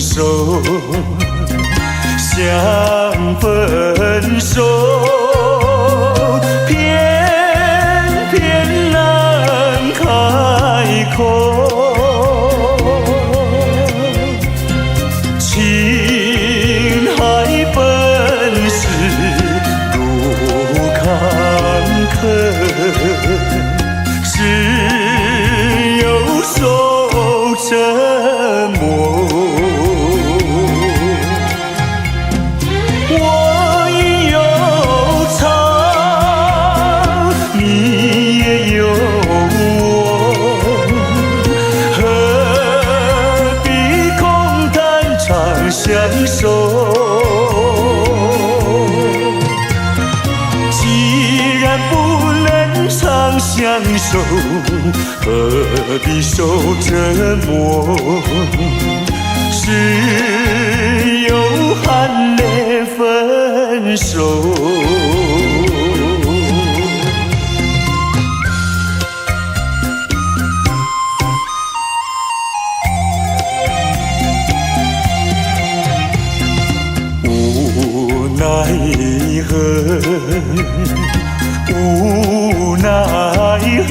手，想分手，偏偏难开口。情海本是路坎坷，只有受折磨。我已有伤，你也有我，何必空谈长相守？既然不能长相守，何必受折磨？只有含泪分手。无奈何，无奈何。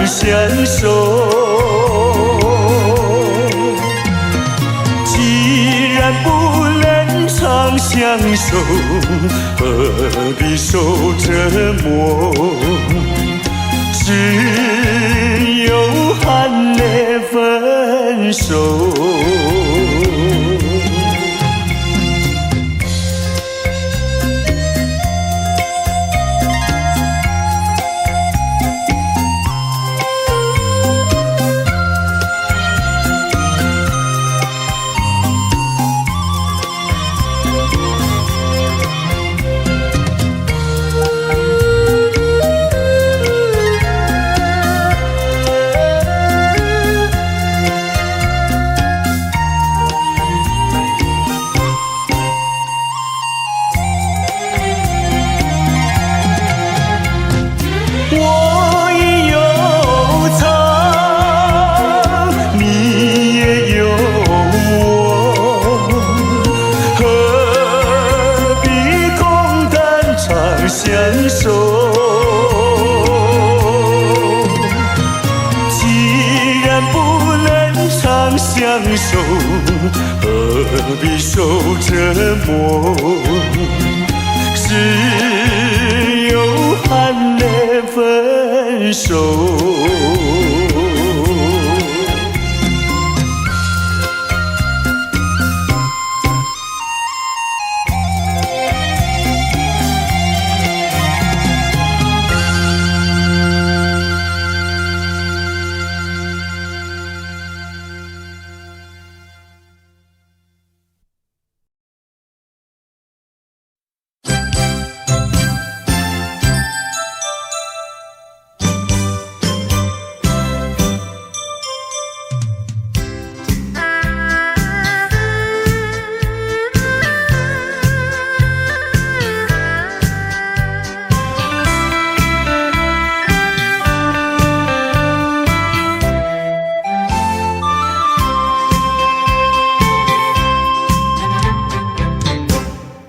相守，既然不能长相守，何必受折磨？只有含泪分手。我已有伤，你也有我，何必空谈长相守？既然不能长相守，何必受折磨？只有含泪分手。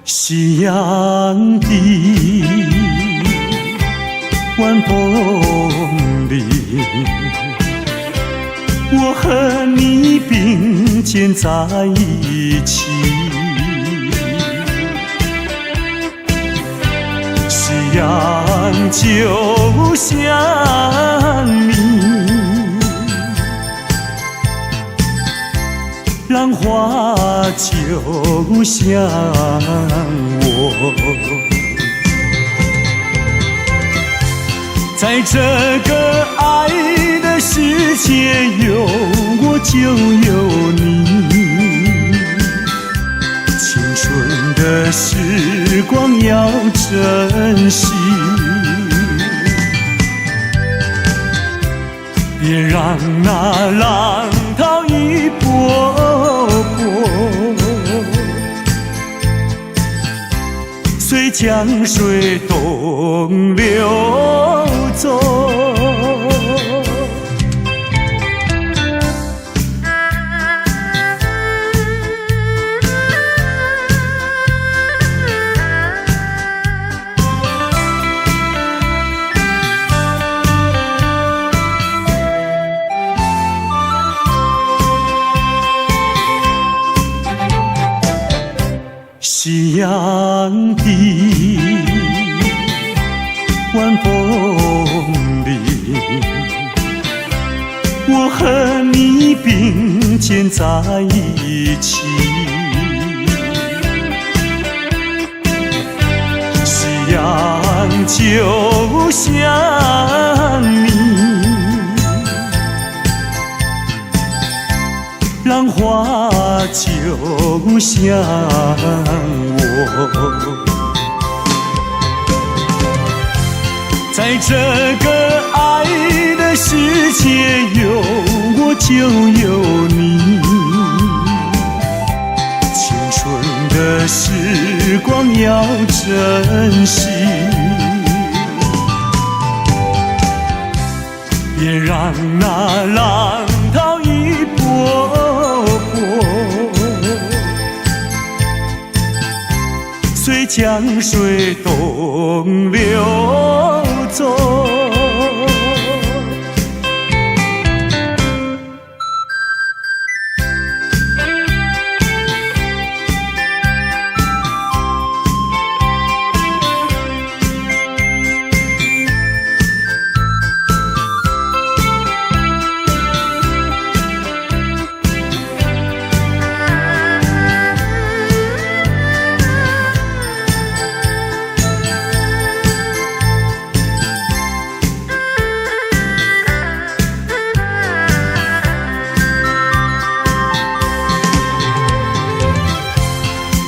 夕阳的晚风里，我和你并肩在一起。夕阳就像你，浪花就像我，在这个爱的世界，有我就有你。青春的时光要珍惜，别让那浪涛一波波随江水东流走。夕阳的晚风里，我和你并肩在一起。夕阳就像你，浪花就像我，在这个爱的世界，有我就有你。青春的时光要珍惜，别让那浪涛一波波随江水东流走。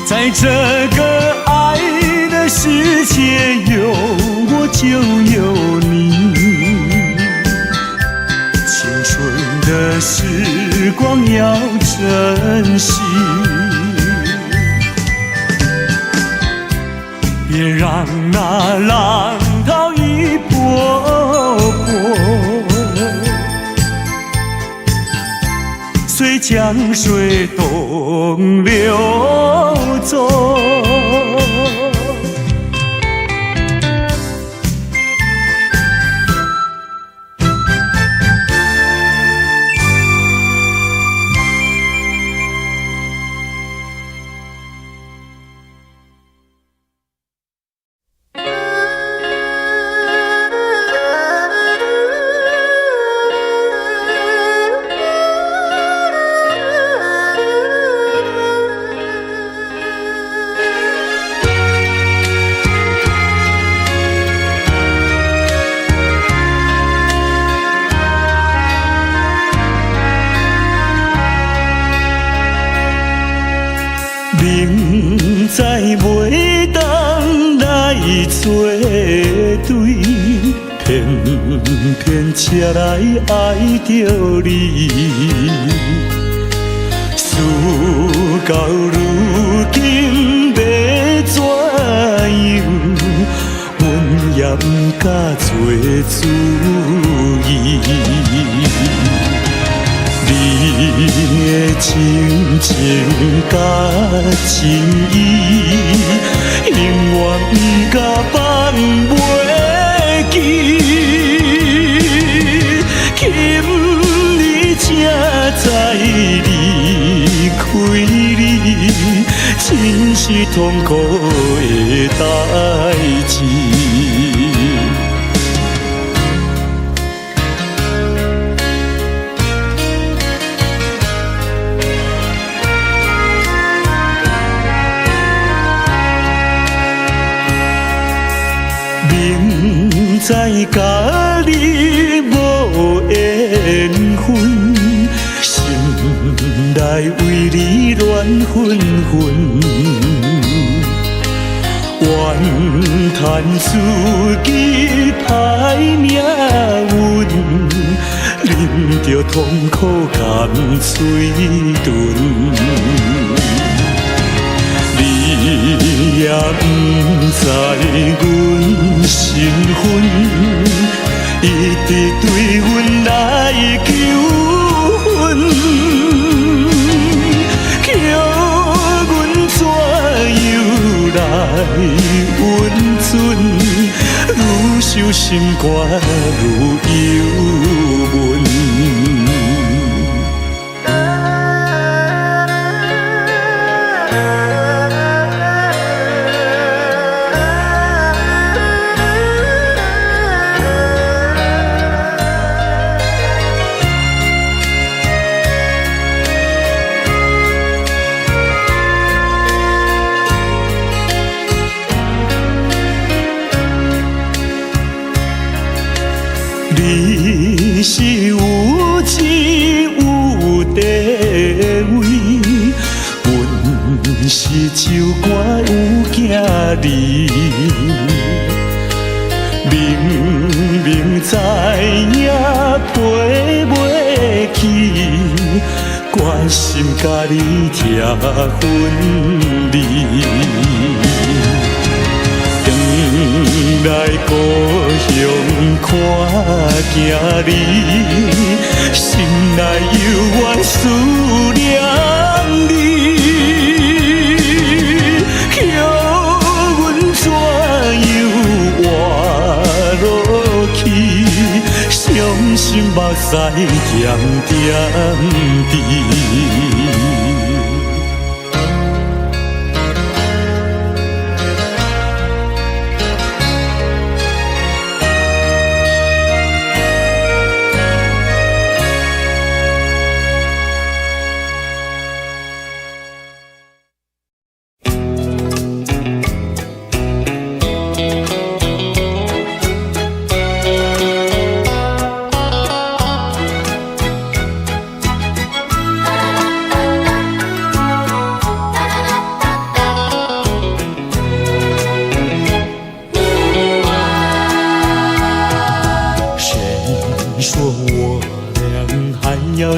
在这个爱的世界，有我就有你。青春的时光要珍惜，别让那浪涛一波波随江水东流走。明知袂当来作对，偏偏车来爱着你。事到如今要怎样？阮也不敢做主意。你的真情甲真意，永远不甲放袂记。今日才知离开你，真是痛苦的代志。明知知甲你无缘分，心内为你乱纷纷，怨叹自己歹命运，忍着痛苦甘水吞。你也不知阮身份，一直对阮来求婚，叫阮怎样来温存？愈想心肝愈忧闷。你是有钱有地位，阮是酒馆有囝儿，明明知影陪袂起，决心甲你拆分离。来故乡看囝儿，心内犹原思念你，叫阮怎样活落去？伤心目屎点点滴。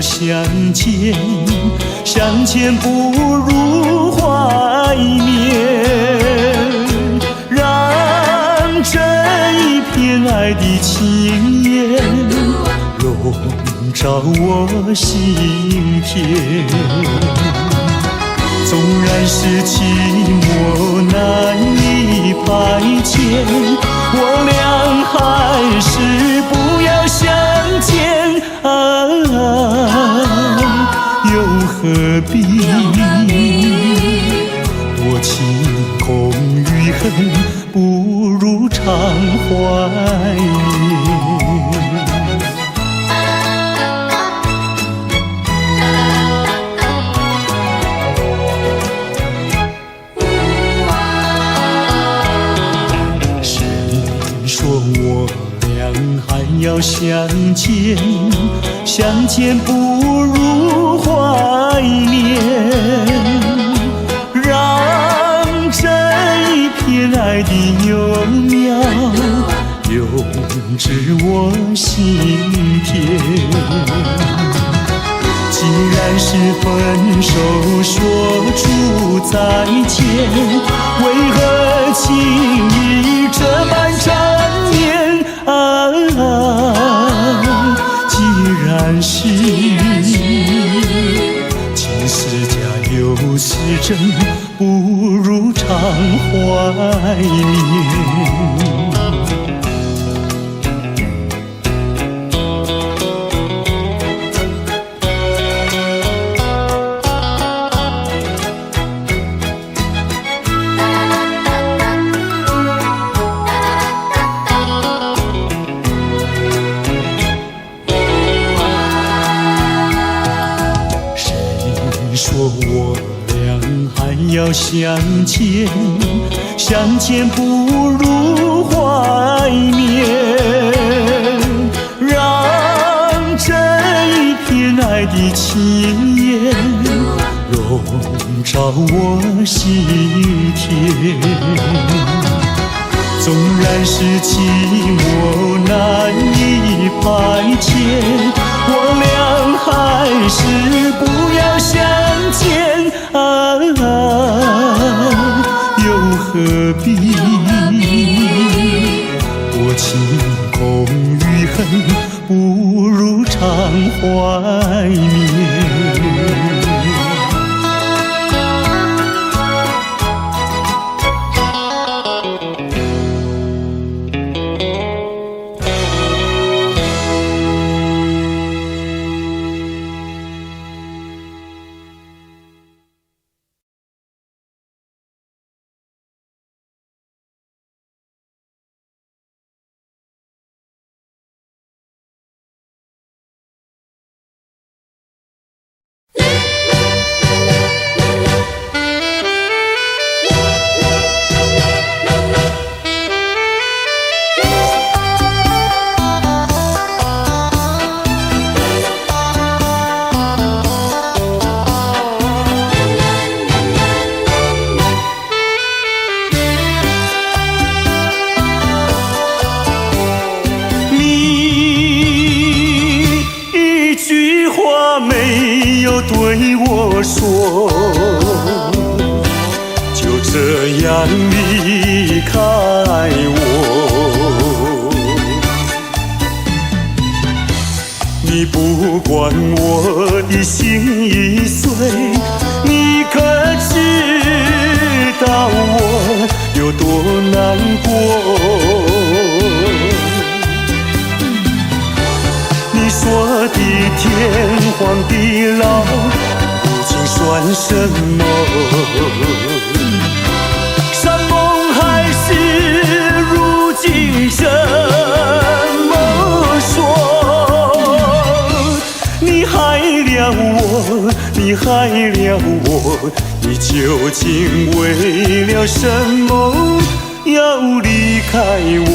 相见，相见不如怀念，让这一片爱的情缘笼罩我心田。纵然是寂寞难以排遣，我俩还是不要相见又何必多情空与恨，不如常怀念。谁说我俩还要相见？相见不如怀念，让这一片爱的幼苗永植我心田。既然是分手说出再见，为何情意这般缠绵既然是情是假又是真，不如常怀念。说我俩还要相见，相见不如怀念，到我心田。纵然是寂寞难以排遣，我俩还是不要相见又何必？我情空余恨，不如常怀缅。对我说，就这样离开我。你不管我的心已碎，你可知道我有多难过？你说的天荒地老，如今算什么？山盟海誓，如今怎么说？你害了我，你害了我，你究竟为了什么要离开我？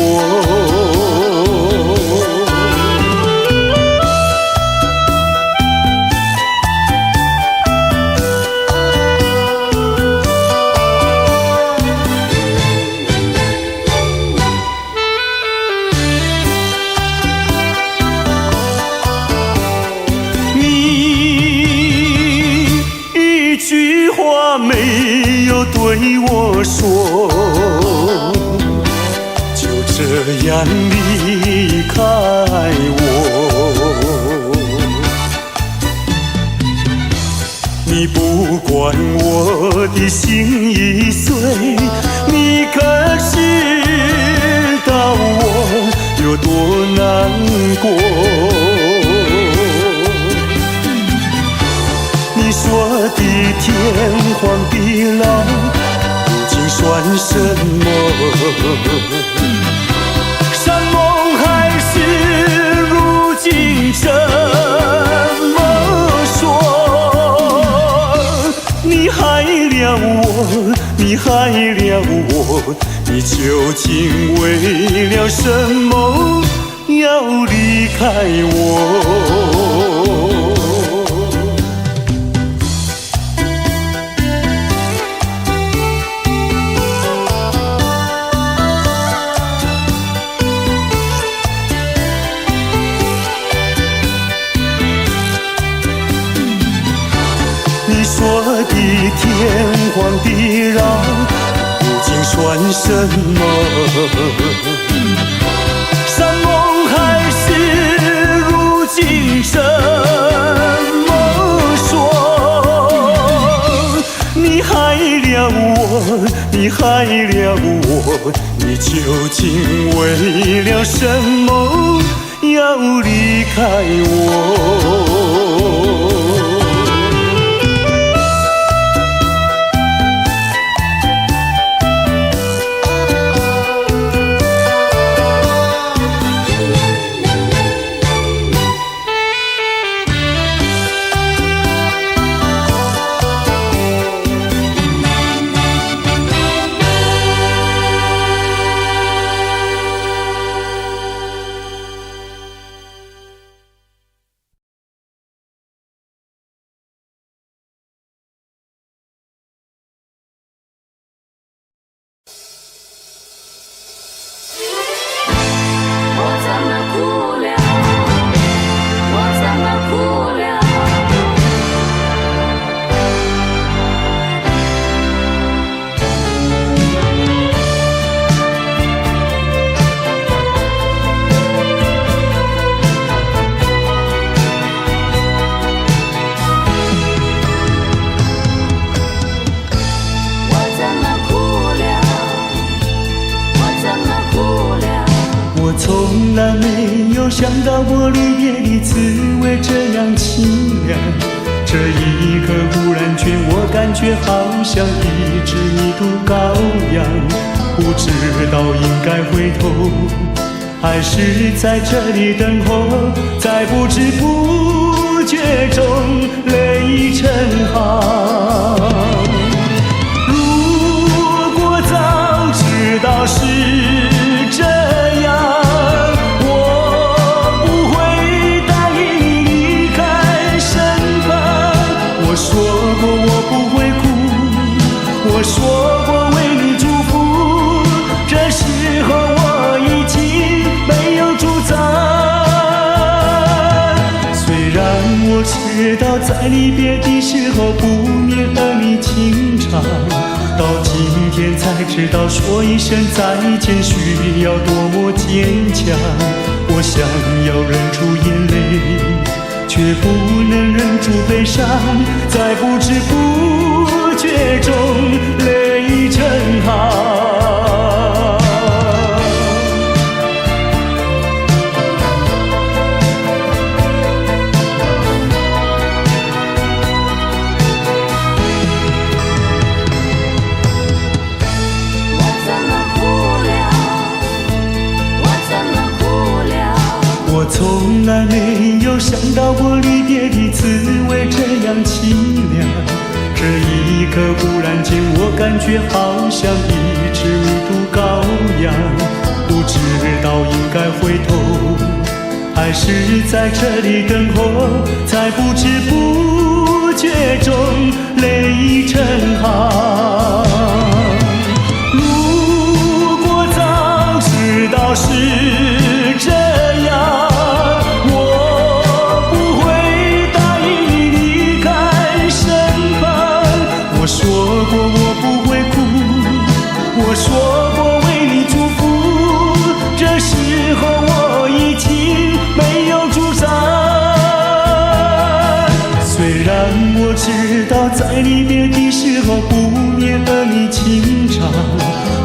没有对我说，就这样离开我。你不管我的心已碎，你可知道我有多难过？你说的天荒地老，如今算什么？山盟海誓，如今怎么说？你害了我，你害了我，你究竟为了什么要离开我？你说的天荒地老，如今算什么？山盟海誓，如今怎么说？你害了我，你害了我，你究竟为了什么要离开我？来没有想到过离别的滋味这样凄凉。这一刻忽然间，我感觉好像一只迷途羔羊，不知道应该回头，还是在这里等候，在不知不觉中泪成行。如果早知道是这样，我不会答应你离开身旁。我说过我不会哭，我说过为你祝福，这时候我已经没有主张。虽然我知道在离别的时候不免儿女情长，到今天才知道说一声再见需要多么坚强。我想要忍住眼泪，却不能忍住悲伤，在不知不觉中泪成行。我从来没有想到过离别的滋味这样凄凉。这一刻忽然间，我感觉好像一只迷途羔羊，不知道应该回头，还是在这里等候，在不知不觉中泪成行。如果早知道是这样，我说过我不会哭，我说过为你祝福，这时候我已经没有主张。虽然我知道在离别的时候不免儿女情长，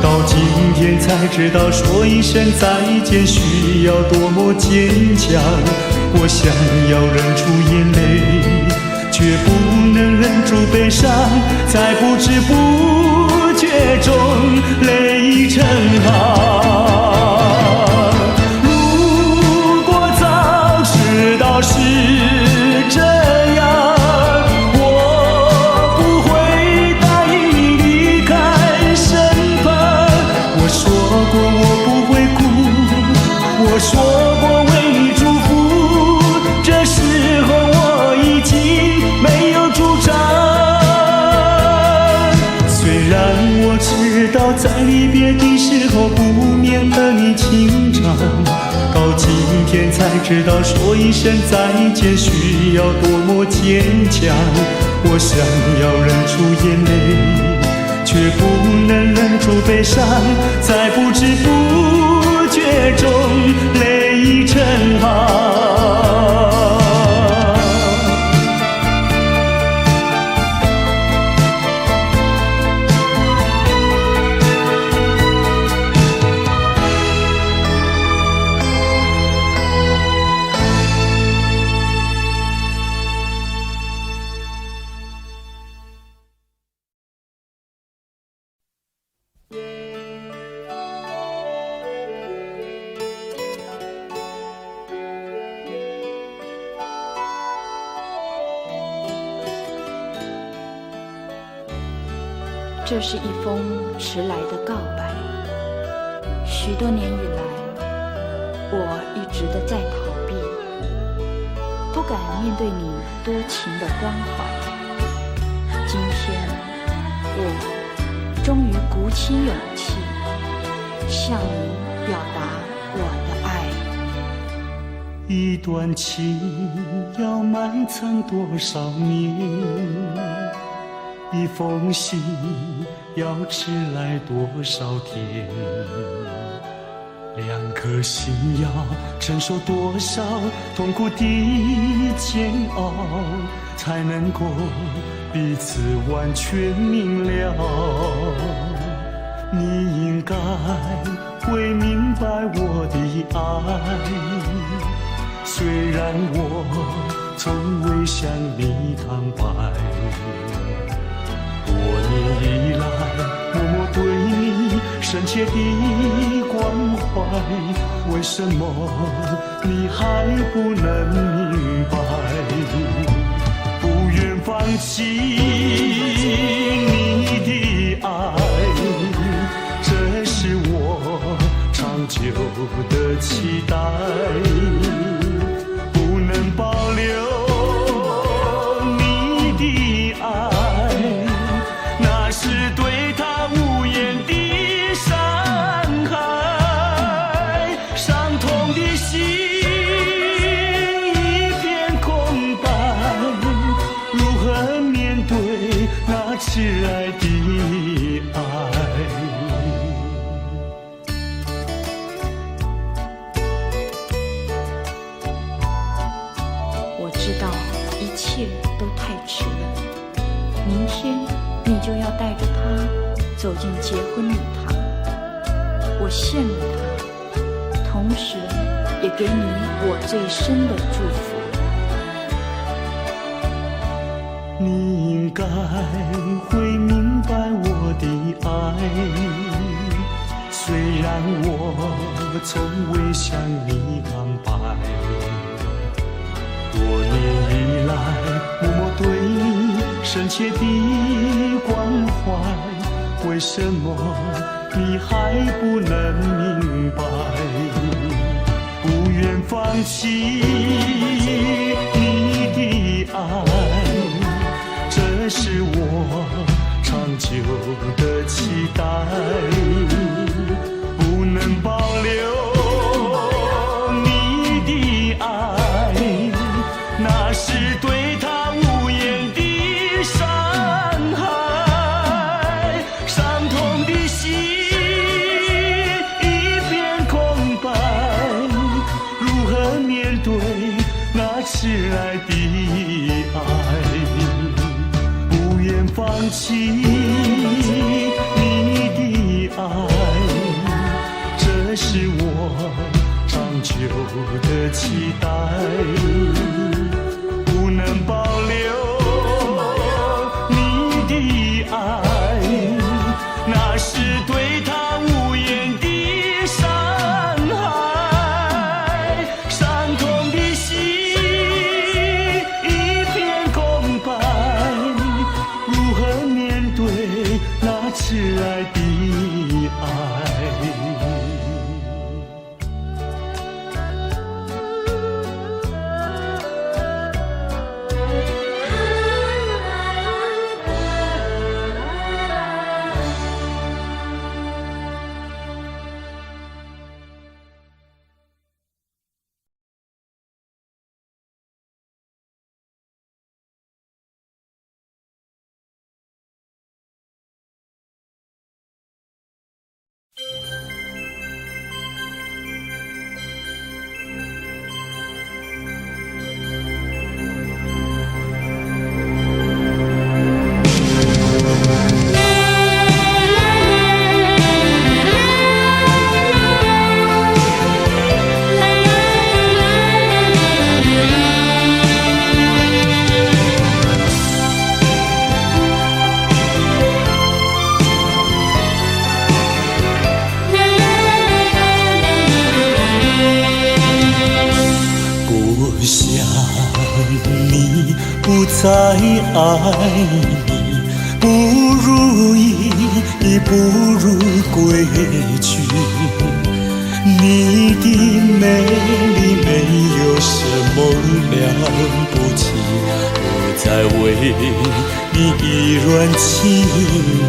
到今天才知道说一声再见需要多么坚强。我想要忍住眼泪，却不能忍住悲伤，在不知不觉中泪成行。如果早知道是这样，我不会答应你离开身旁。我说过我不会哭，我说过为你祝福，这时候我已经没有主张。虽然我知道在离别的时候不免儿女情长，到今天才知道说一声再见需要多么坚强。我想要忍住眼泪，却不能忍住悲伤，在不知不觉中泪成行。这是一封迟来的告白。许多年以来，我一直的在逃避，不敢面对你多情的关怀。今天，我终于鼓起勇气，向你表达我的爱。一段情要埋藏多少年？一封信要迟来多少天？两颗心要承受多少痛苦的煎熬，才能够彼此完全明了？你应该会明白我的爱。虽然我从未向你坦白，多年以来默默对你深切的关怀，为什么你还不能明白？不愿放弃你的爱，这是我长久的期待。不能保留你的爱，那是对他无言的伤害。伤痛的心一片空白，如何面对那挚爱的爱？我知道一切都太迟了，明天你就要带着他走进结婚礼堂，我羡慕他，同时也给你我最深的祝福。你应该会明白我的爱，虽然我从未向你坦白，多年以来默默对你深切的关怀，为什么你还不能明白？不愿放弃你的爱，这是我长久的期待。不能保留你的爱，那是对他无言的伤害。伤痛的心一片空白，如何面对那挚爱的爱？不愿放弃你的爱，这是我长久的期待。不能保留你的爱，那是对他无言的伤害。伤痛的心一片空白，如何面对那挚爱的爱？不再爱你，不如意，不如归去。你的美丽没有什么了不起，我在为你依然亲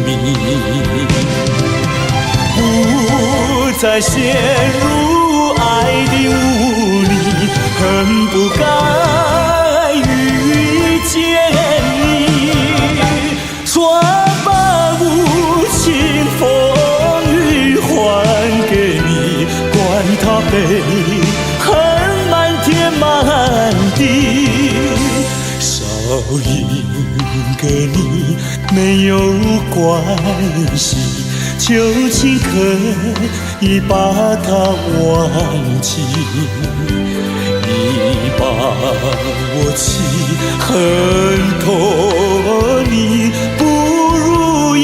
密，不再陷入爱的雾里，恨不该遇见你，说把无情风雨还给你，管他悲恨满天满地，少一个你没有关系，究竟可以把它忘记？你把我气恨透，你不如意，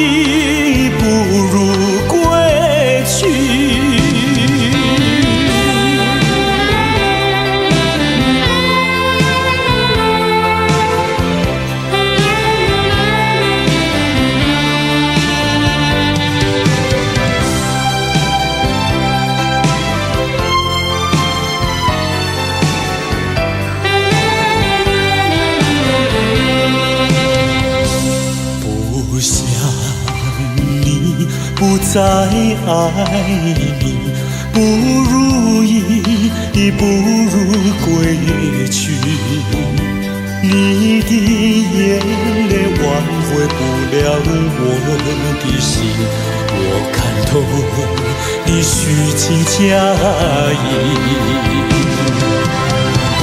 不如归去。不再爱你，不如意，不如归去。你的眼泪挽回不了我的心，我看透你虚情假意，不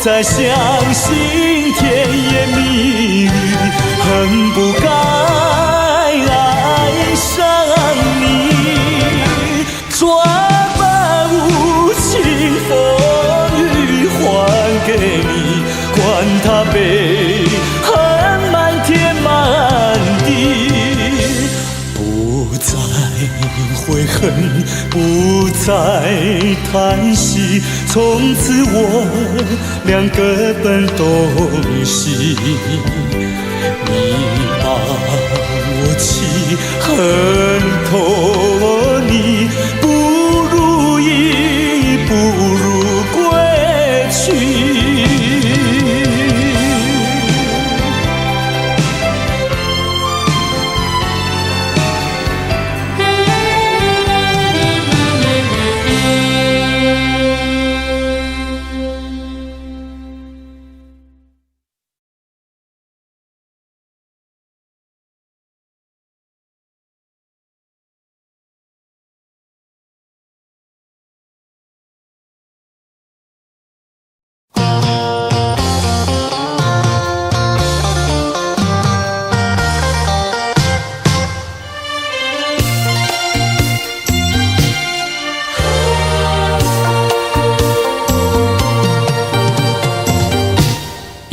再相信甜言蜜语，恨不该爱上你，转把无情风雨还给你，管他悲恨满天满地，不再悔恨，不再叹息，从此我俩各奔东西。你把我气恨透，你不如意，不如归去。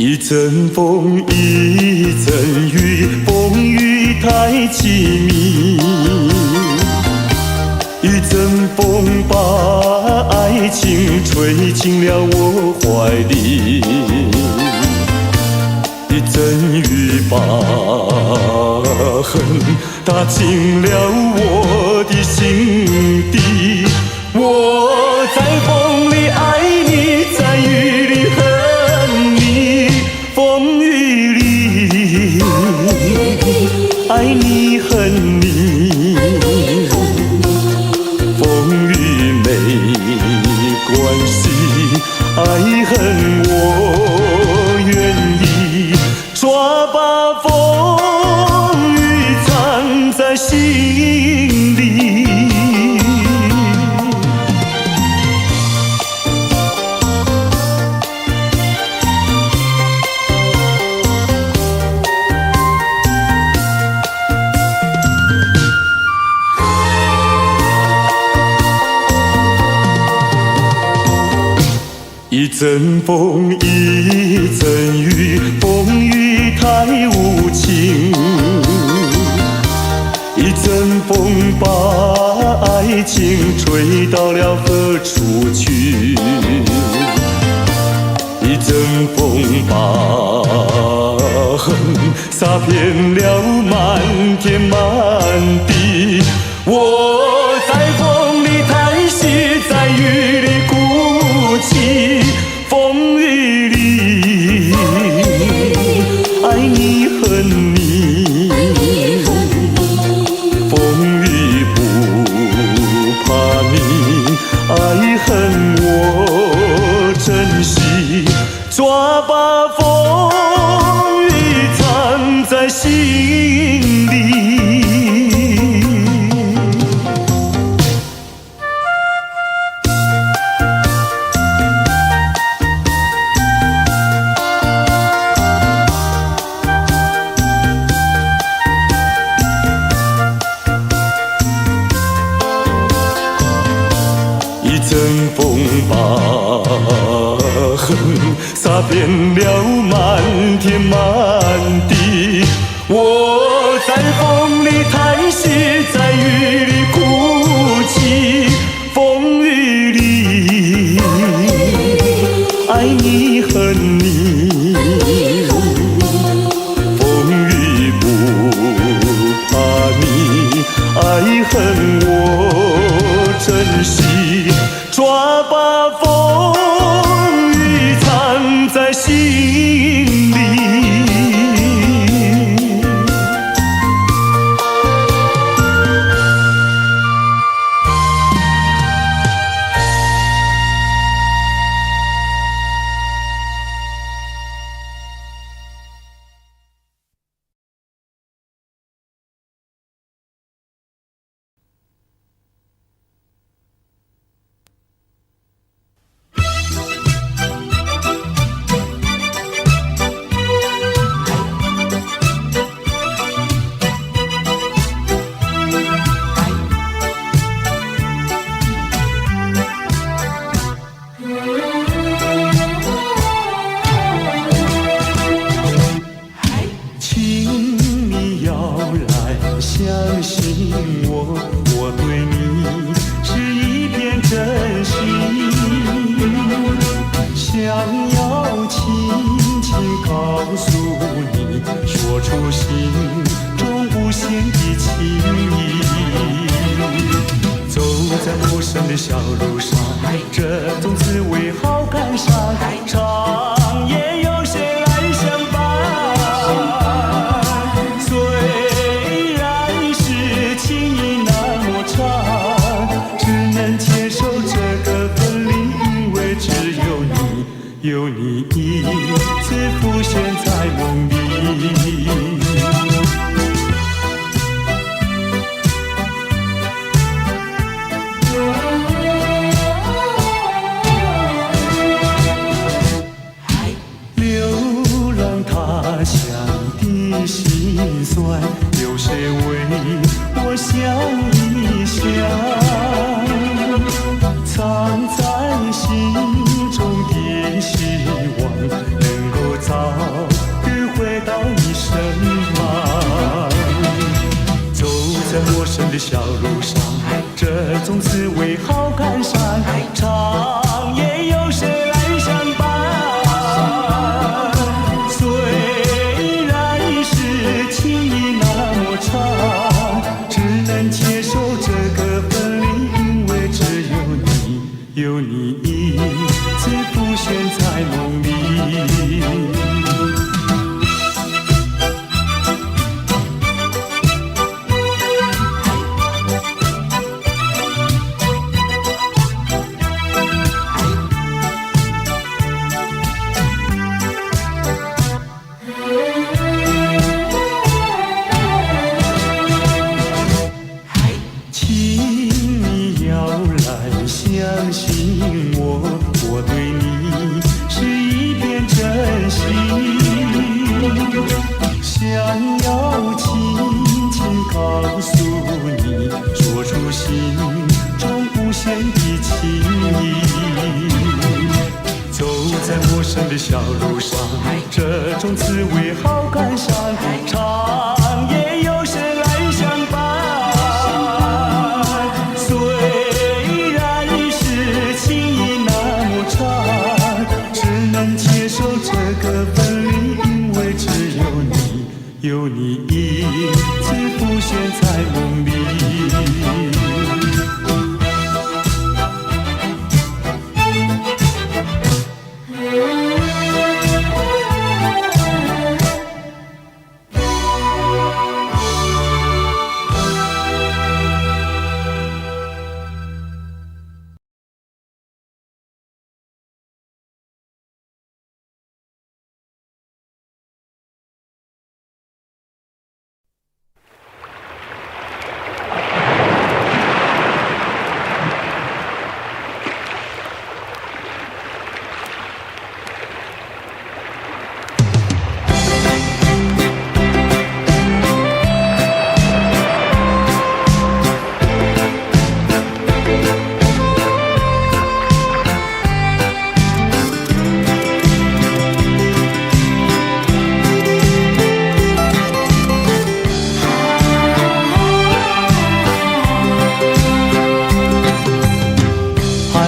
一阵风，一阵雨，风雨太凄迷。一阵风把爱情吹进了我怀里，一阵雨把恨打进了我的心底。我在风里爱你，在雨里恨你，风雨里爱你恨你，风雨没关系，爱恨我愿意，抓把风雨藏在心里。一阵风，一阵雨，风雨太无情。一阵风把爱情吹到了何处去？一阵风把恨洒遍了满天满地。我在风里叹息，在雨里哭泣，风雨里爱你恨你，风雨不怕你，爱恨我珍惜，抓把风雨藏在心里。曾风把痕洒遍了满天满地。我在风里叹息，在雨里哭泣，风雨里爱你恨你，风雨不怕你，爱恨我珍惜，抓把风雨藏在心里。有你一次浮现在梦里，流浪他乡的辛酸，有谁为我想一想？藏在心中的希望，能够早日回到你身旁。走在陌生的小路上，这种滋味好感伤。长夜有谁来相伴？虽然是情意那么长，只能接受这个分离，因为只有你，有你一次浮现在梦里。的小路上，这种滋味好感伤。长夜有谁来相伴？虽然是情意那么长，只能接受这个分离，因为只有你，有你一次浮现在梦里。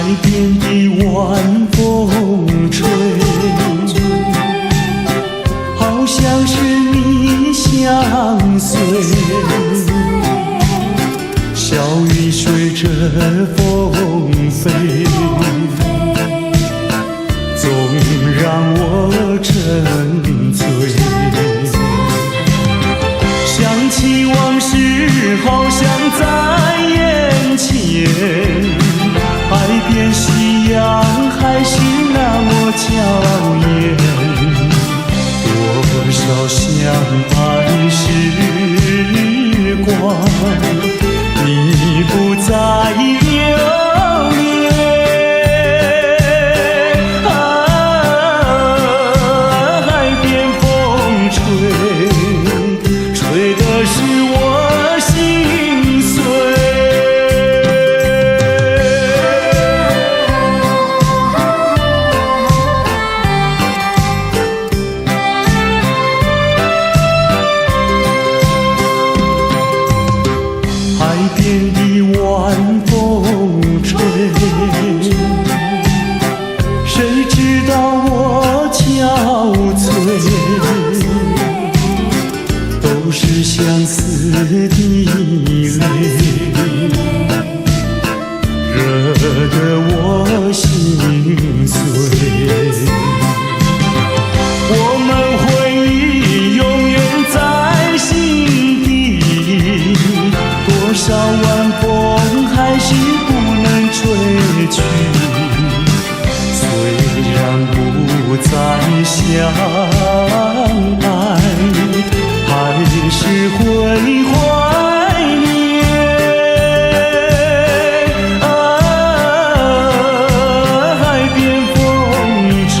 海边的晚风吹，好像是你相随。小雨随着风飞，总让我沉醉。想起往事，好像在眼前。海边夕阳还是那么娇艳，多少相爱时光，你不再留恋。海边风吹，吹的是我心碎。谁知道我憔悴，都是相思的泪，惹得我心碎。我们回忆永远在心底，多少晚风还是不能吹去。虽然不再相爱，还是会怀念。海边风吹，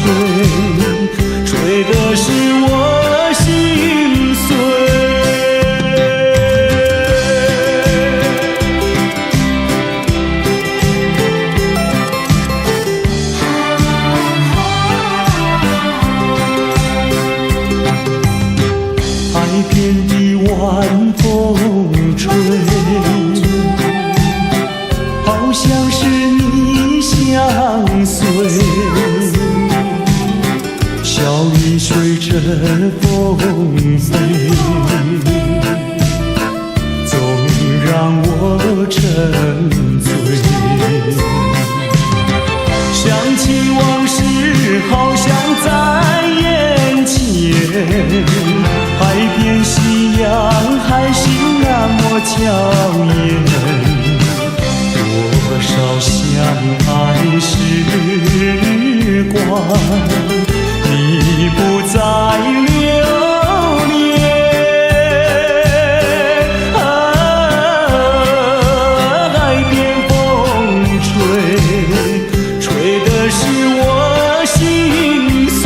吹的是我心碎。海边的晚风吹，好像是你相随。小雨随着风飞，总让我沉醉。想起往事，好像在眼前。海边夕阳还是那么娇艳，多少相爱时光，你不再留恋。海边风吹，吹的是我心碎。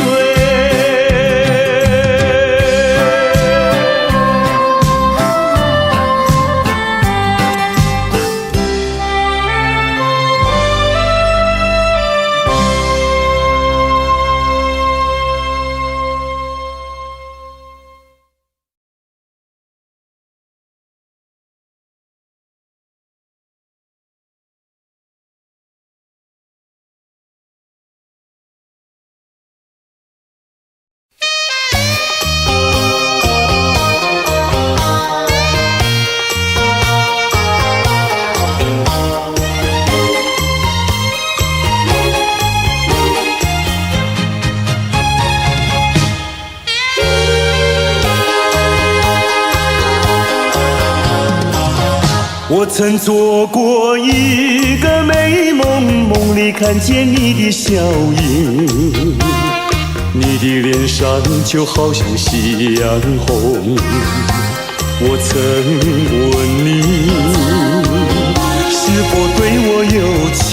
我曾做过一个美梦，梦里看见你的笑颜，你的脸上就好像夕阳红。我曾问你是否对我有情，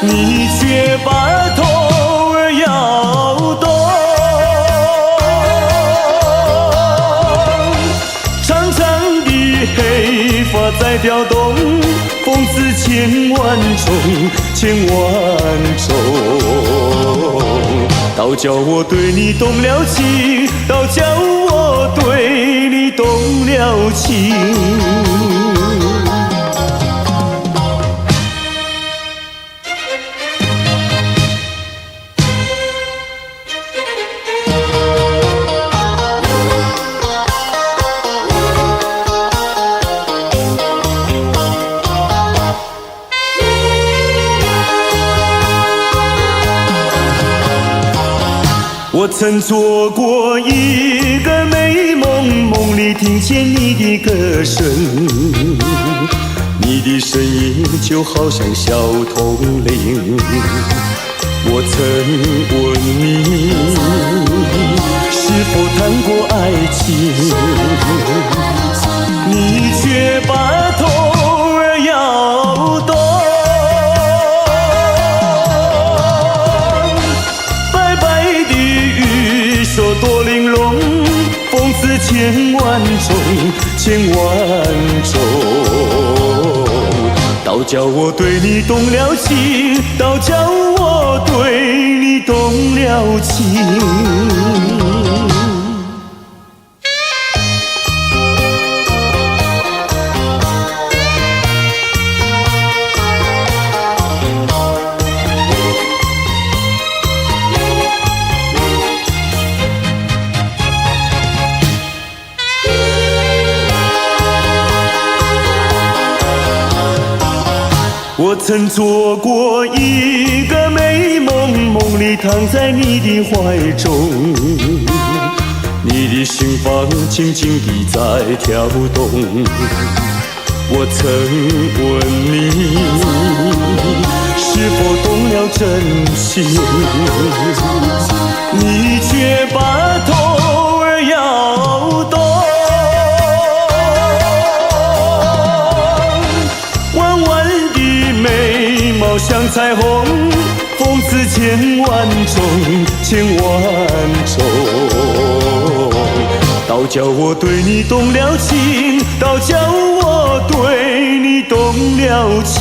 你却把头儿摇动。黑发在飘动，风似千万种，千万种。倒叫我对你动了情，倒叫我对你动了情。我曾做过一个美梦，梦里听见你的歌声，你的声音就好像小铜铃。我曾问你，是否谈过爱情，你却把头儿摇动。白白的玉手多玲珑，风似千万种，千万种。倒叫我对你动了情，倒叫我对你动了情。我曾做过一个美梦，梦里躺在你的怀中，你的心房轻轻地在跳动。我曾问你，是否动了真心，你却把头儿摇动。像彩虹，风似千万种，千万种。倒叫我对你动了情，倒叫我对你动了情。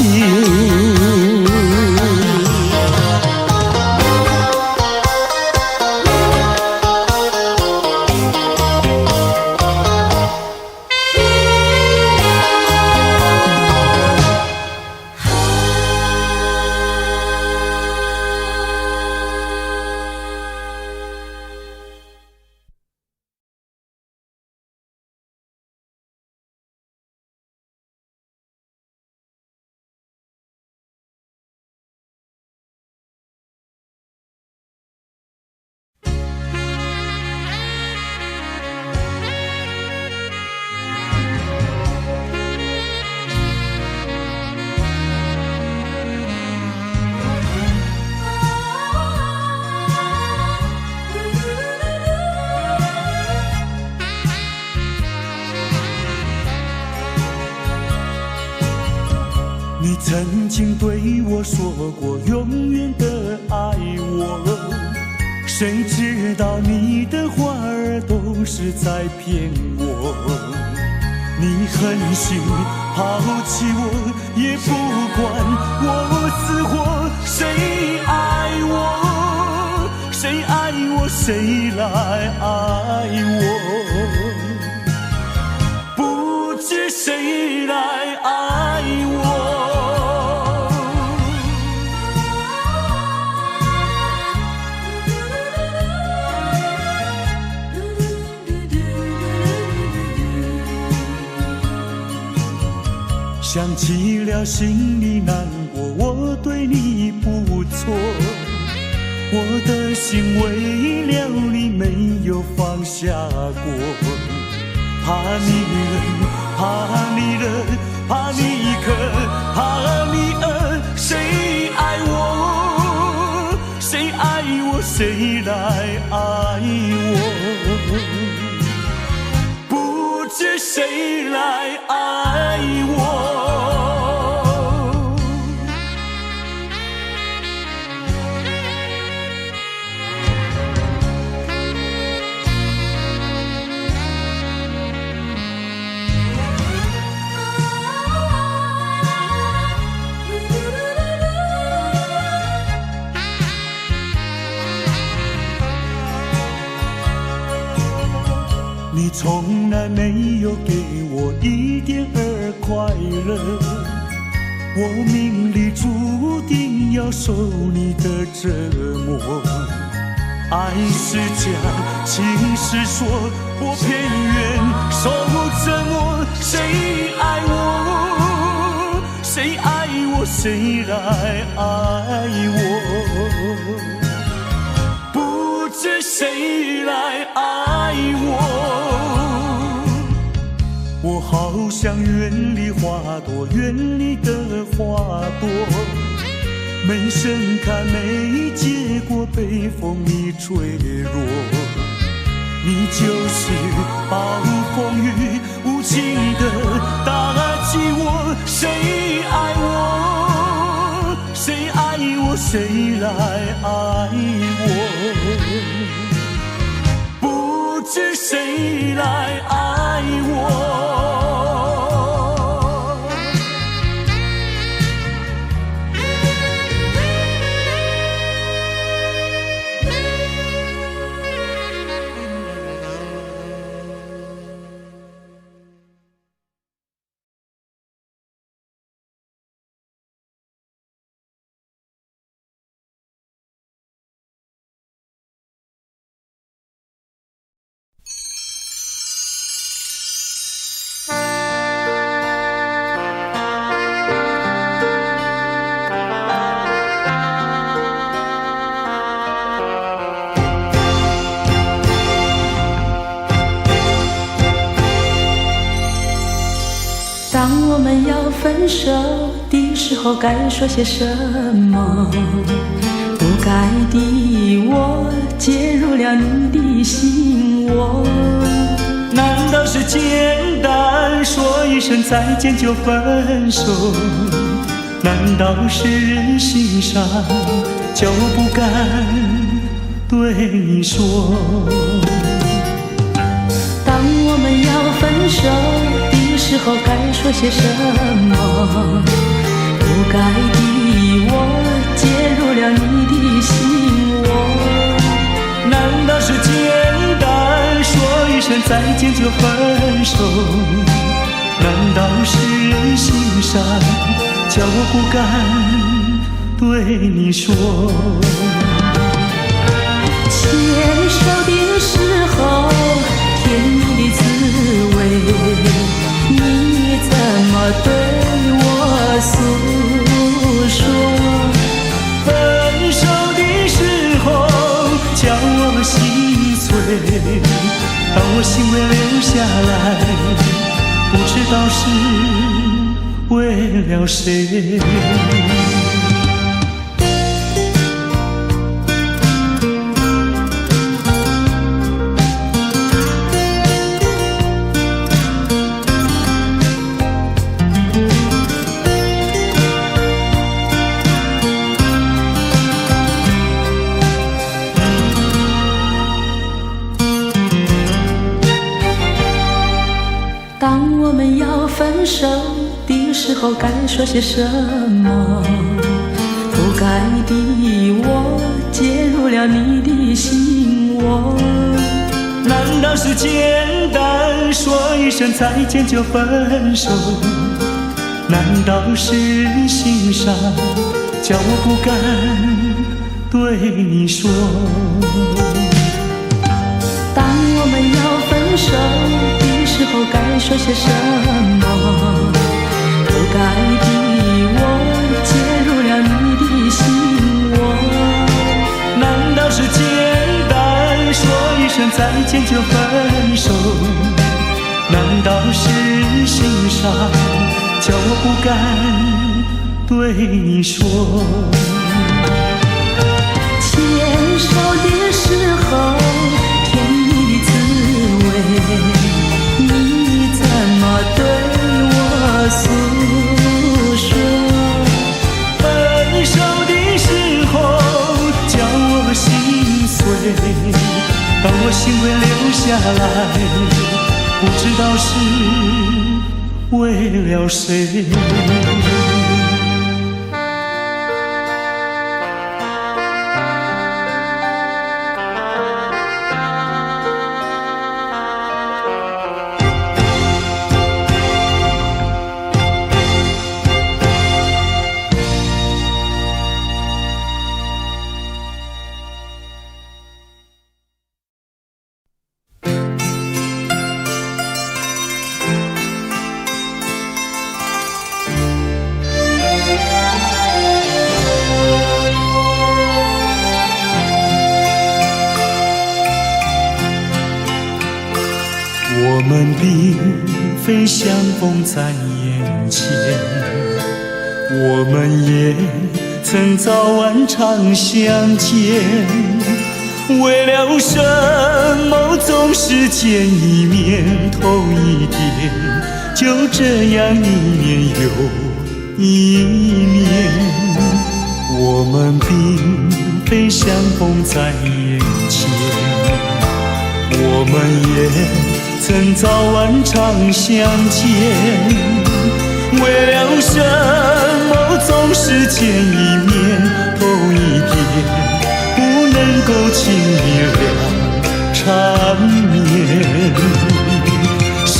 你曾经对我说过永远的爱我，谁知道你的话儿都是在骗我。你狠心抛弃我也不管我死活，谁爱我，谁爱我，谁来爱我，不知谁来爱我。想起了心里难过，我对你不错，我的心为了你没有放下过。怕你冷，怕你热，怕你渴，怕你饿，谁爱我，谁爱我，谁来爱我，不知谁来爱我。你从来没有给我一点儿快乐，我命里注定要受你的折磨。爱是假，情是说，我偏愿受折磨。谁爱我，谁爱我，谁来爱我，不知知谁来爱我。我好像园里花朵，园里的花朵没盛开，没结果，被风里坠落。你就是暴风雨，无情的打击我。谁爱我？谁爱我？谁来爱我？不知谁来爱我。当我们要分手的时候，该说些什么？不该的我介入了你的心窝。难道是简单说一声再见就分手？难道是人心上就不敢对你说？当我们要分手的时候，该说些什么？不该的我介入了你的心窝。难道是简单说一声再见就分手？难道是人心上叫我不敢对你说？牵手的时候甜蜜的滋味，你怎么对我诉说？分手的时候叫我心碎，当我心会流下来，不知道是为了谁。当我们要分手的时候，该说些什么？不该的我介入了你的心窝。难道是简单说一声再见就分手？难道是人心上叫我不敢对你说？当我们要分手的时候，该说些什么？不该的我介入了你的心窝。难道是简单说一声再见就分手？难道是人心上叫我不敢对你说？牵手的时候甜蜜的滋味，你怎么对我诉说？分手的时候叫我心碎，当我心会流下来，不知道是为了谁。并非相逢在眼前，我们也曾早晚常相见。为了什么总是见一面头一点，就这样一年又一年。我们并非相逢在眼前，我们也曾早晚常相见。为了什么总是见一面头一点，不能够轻易了缠绵。心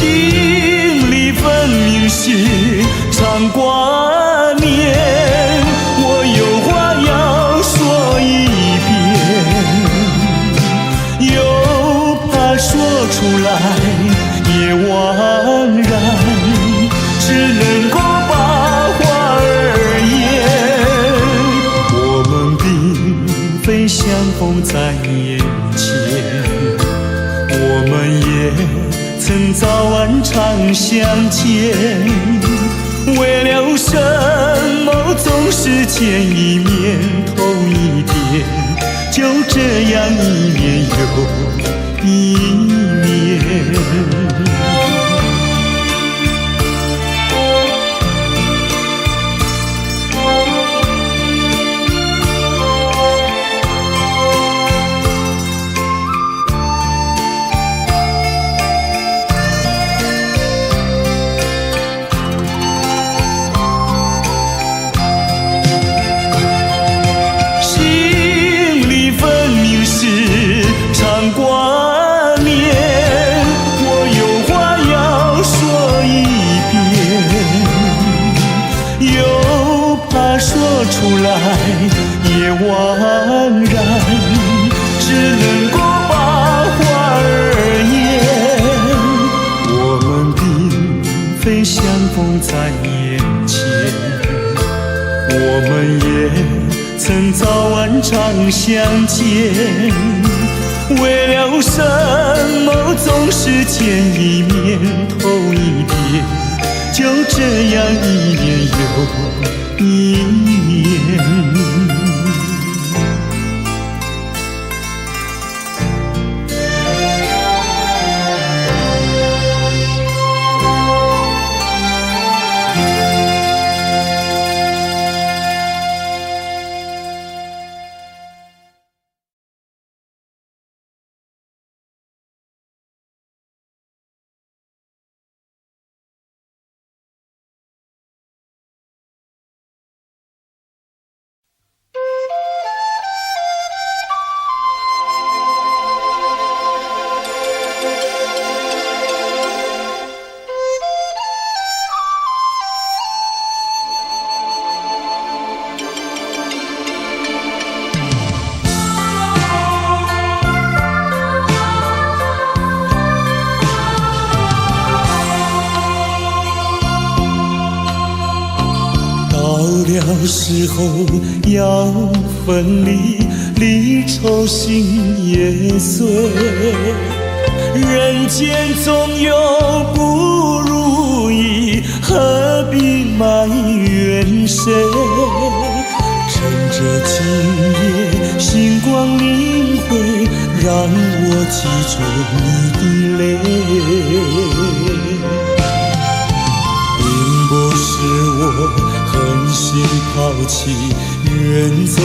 里分明是常挂念，我有话要说一遍，又怕说出来也枉然，只能够把话儿言。我们并非相逢在眼前，我们也曾早晚常相见。为了什么总是见一面头一点，就这样一年又一年。出来也枉然，只能够把话儿言。我们并非相逢在眼前，我们也曾早晚常相见。为了什么总是见一面头一点，就这样一年又一年。到时候要分离，离愁心也碎。人间总有不如意，何必埋怨谁？趁着今夜星光明辉，让我记住你的泪。并不是我狠心抛弃，远走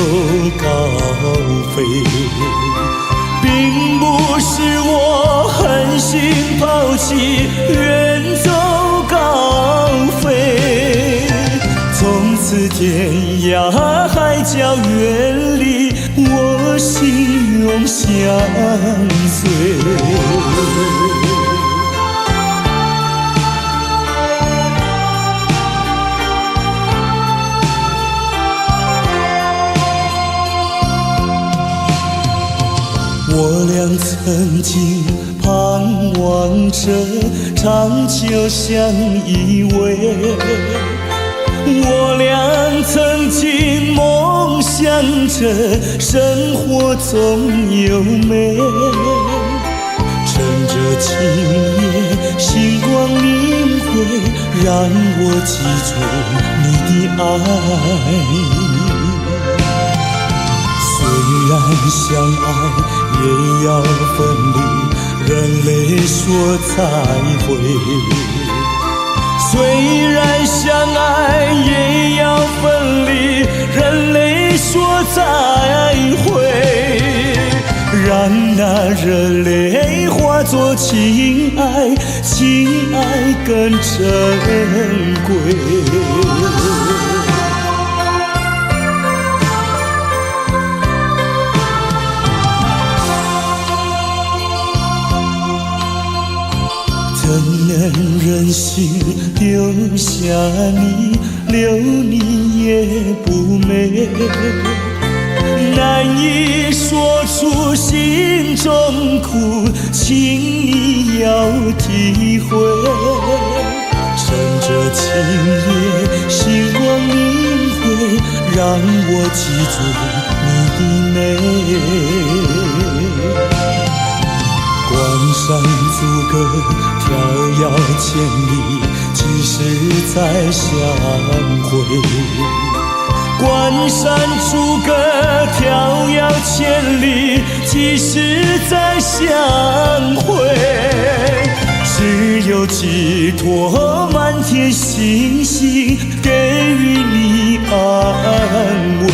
高飞，并不是我狠心抛弃，远走高飞。从此天涯海角远离，我心永相随。我俩曾经盼望着长久相依偎，我俩曾经梦想着生活总有美。趁着今夜星光明辉，让我记住你的爱。虽然相爱也要分离，人类说再会。虽然相爱也要分离，人类说再会。让那热泪化作情爱，情爱更珍贵。怎能忍心丢下你，留你也不美，难以说出心中苦，请你要体会。趁着今夜星光明辉，让我记住你的美。关山阻隔，迢遥千里，几时再相会？关山阻隔，迢遥千里，几时再相会？只有寄托满天星星，给予你安慰。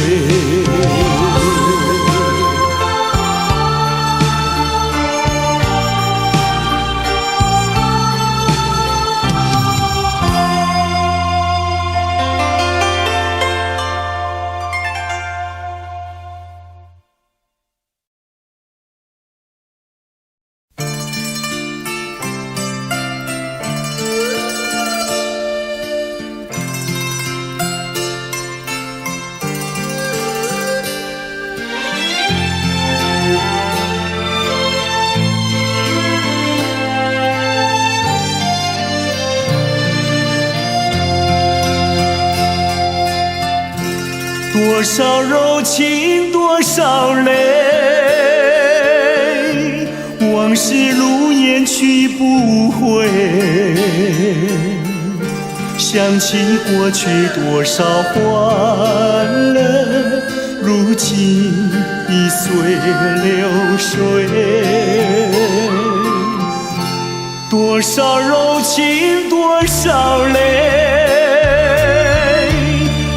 多少柔情多少泪，往事如烟去不回。想起过去多少欢乐，如今已随流水。多少柔情多少泪，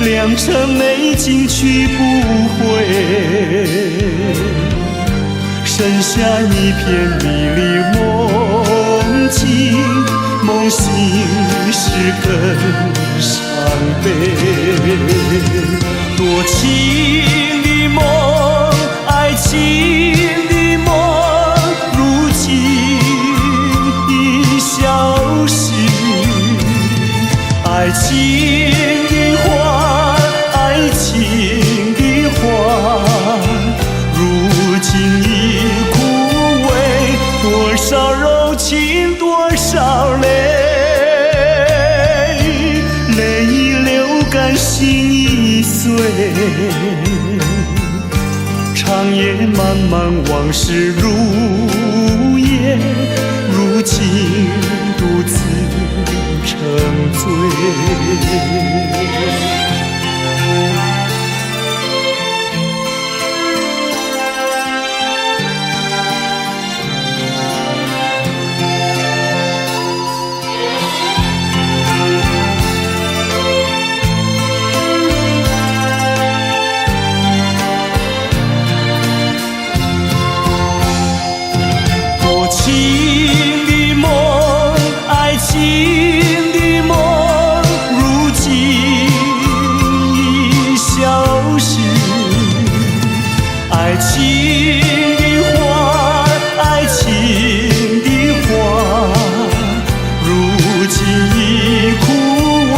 良辰美景去不回，剩下一片迷离梦境，梦醒时更伤悲。多情的梦，爱情的梦，如今已消失。爱情的花，爱情的花，如今已枯萎。多少柔情多少泪，泪已流干心已碎。长夜漫漫往事如烟，如今独自沉醉。爱情的花，爱情的花，如今已枯萎。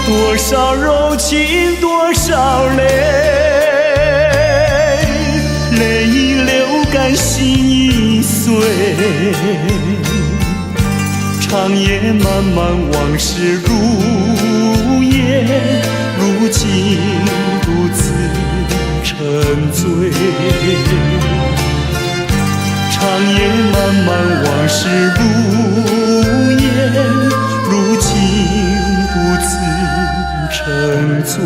多少柔情多少泪，泪已流干心已碎。长夜漫漫往事如烟，如今独自沉醉。长夜漫漫往事如烟。醉。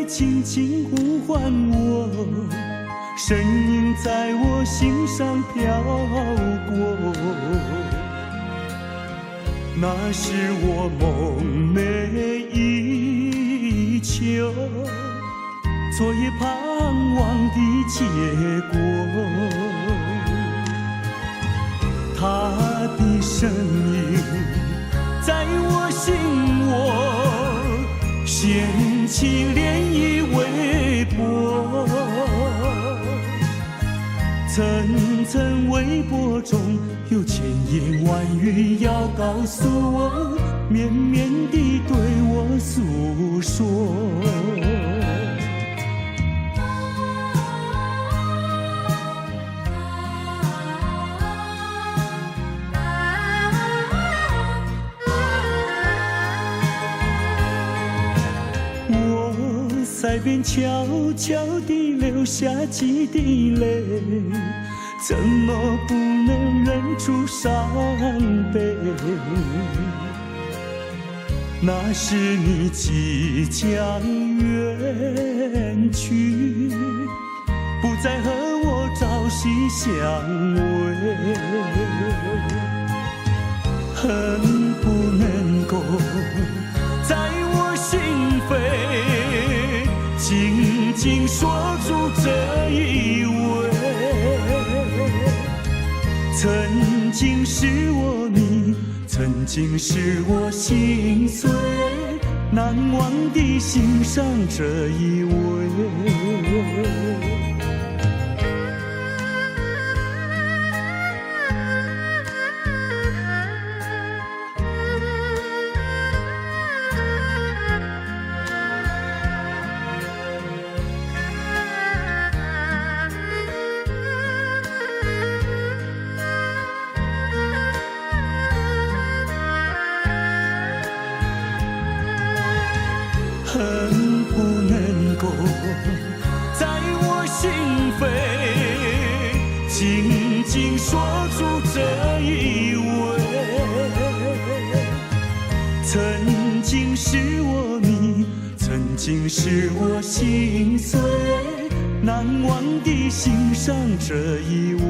轻轻呼唤我，声音在我心上飘过。那是我梦寐以求，昨夜盼望的结果。他的声音在我心窝，掀起涟漪微波，层层微波中有千言万语要告诉我，绵绵地对我诉说。在边悄悄地流下几滴泪，怎么不能忍住伤悲？那是你即将远去，不再和我朝夕相偎，恨不能够在我心扉紧紧锁住这一吻，曾经是我你，曾经是我心碎，难忘地欣赏这一位。恨不能够在我心扉紧紧锁住这一吻，曾经是我你，曾经是我心碎，难忘地欣赏这一位。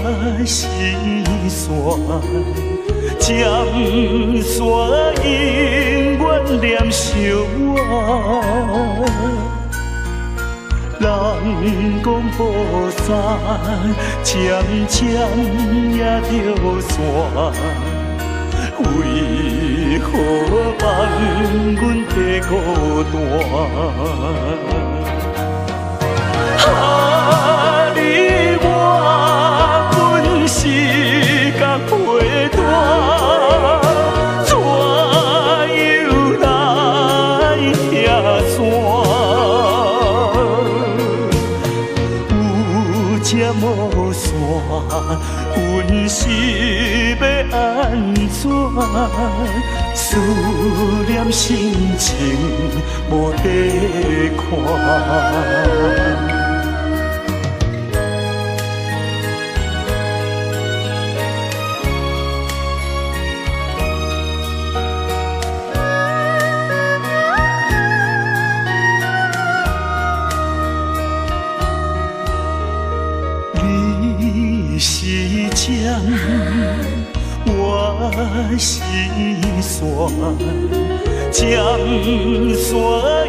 我心酸，江山因阮念伤啊，人讲步散，渐渐也着散。为何放阮在孤单？啊，你我本是甲配单，怎又来拆散？有这无线，阮是要安怎？思念心情无地看。你是江，我是山，江山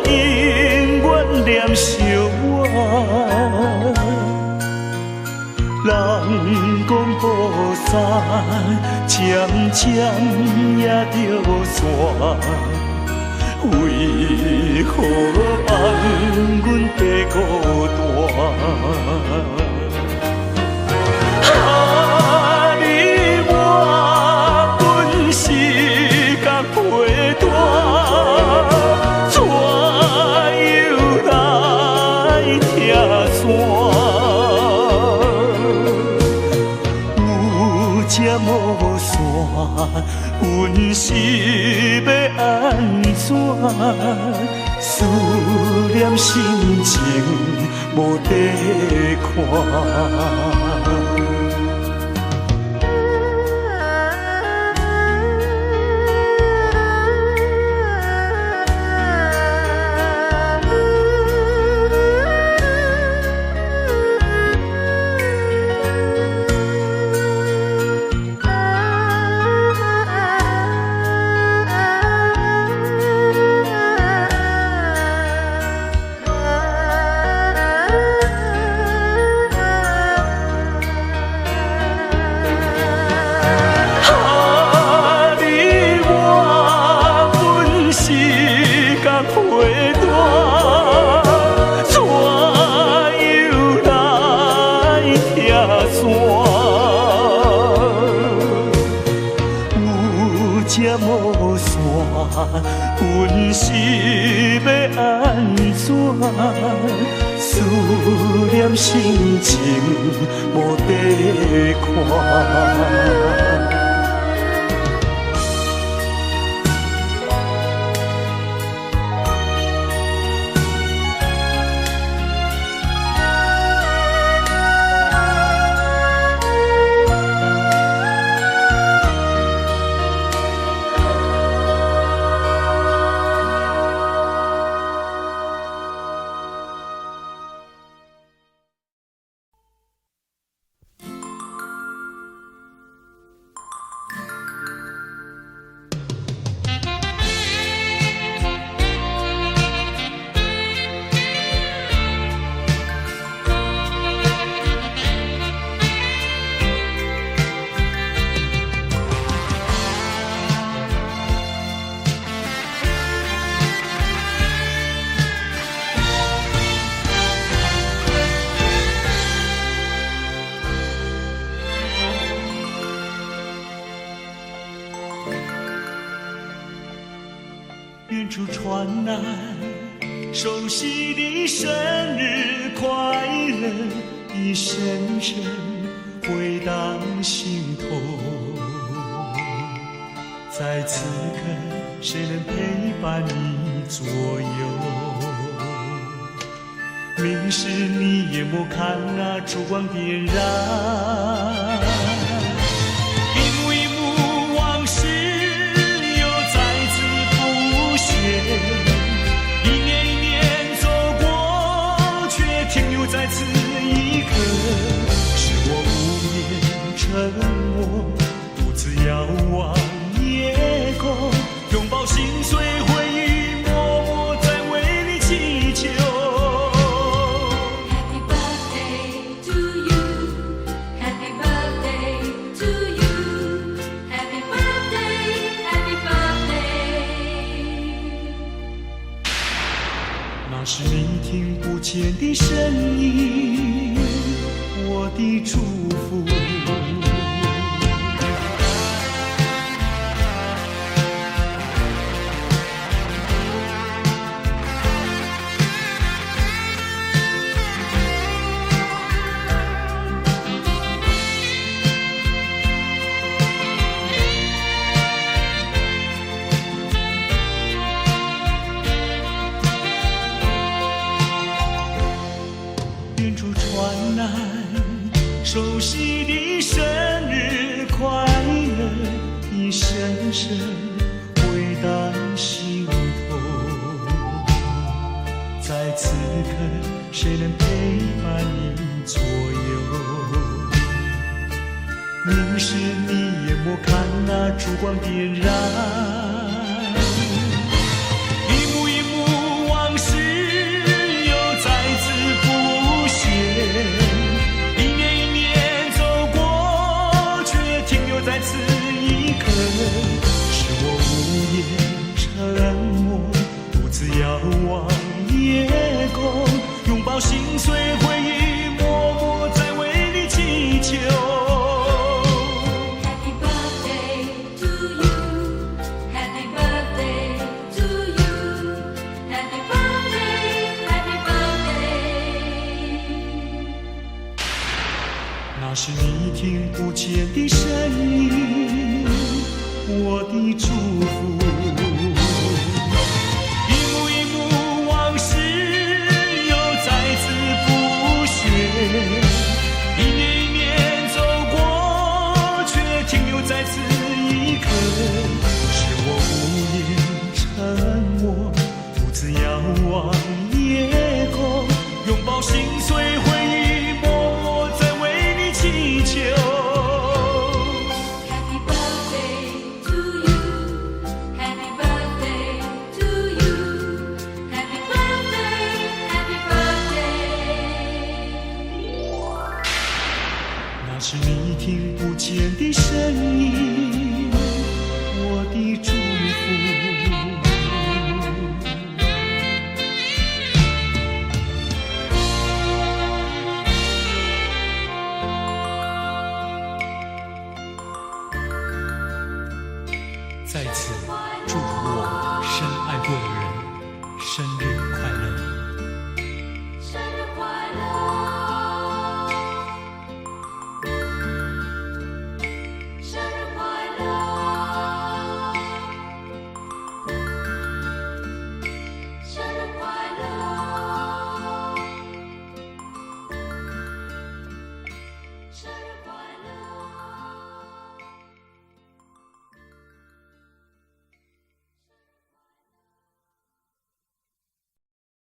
永远念相偎。人讲步散，渐渐也着散。为何放阮在孤单？啊，你我本是甲配单，怎又来拆散？有这无线，阮是要安怎？思念心情无地看。这无线，阮是要安怎？思念心情无地看。远处传来熟悉的生日快乐，一声声回荡心头。在此刻，谁能陪伴你左右？明时你也莫看那烛光点燃。在此一刻，是我无言沉默，独自遥望夜空，拥抱心碎回忆，默默在为你祈求。 Happy 那是你听不见的声音，我的祝福。远处传来熟悉的生日快乐，一声声回荡心头。在此刻，谁能陪伴你左右？凝视你眼眸，看那烛光点燃。遥望夜空，拥抱心碎回忆，默默在为你祈求。Happy birthday to you, Happy birthday to you, Happy birthday, Happy birthday。那是你听不见的声音，我的祝福。遥望夜空，拥抱心碎回忆，默默在为你祈求。Happy birthday to you, Happy birthday to you, Happy birthday, Happy birthday。那是你听不见的声音，我的祝福。在此祝我深爱过的人生日